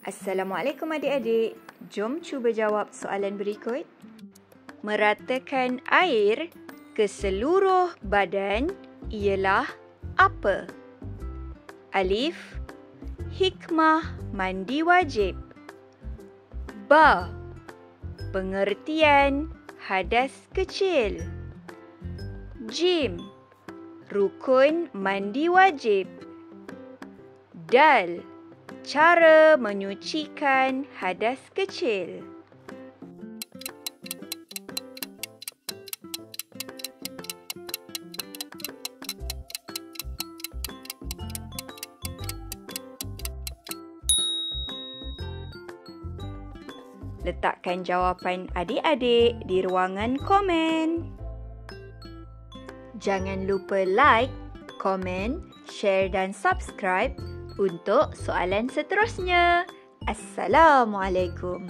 Assalamualaikum adik-adik. Jom cuba jawab soalan berikut. Meratakan air ke seluruh badan ialah apa? Alif, hikmah mandi wajib. Ba, pengertian hadas kecil. Jim, rukun mandi wajib. Dal, cara menyucikan hadas kecil. Letakkan jawapan adik-adik di ruangan komen. Jangan lupa like, komen, share dan subscribe untuk soalan seterusnya. Assalamualaikum.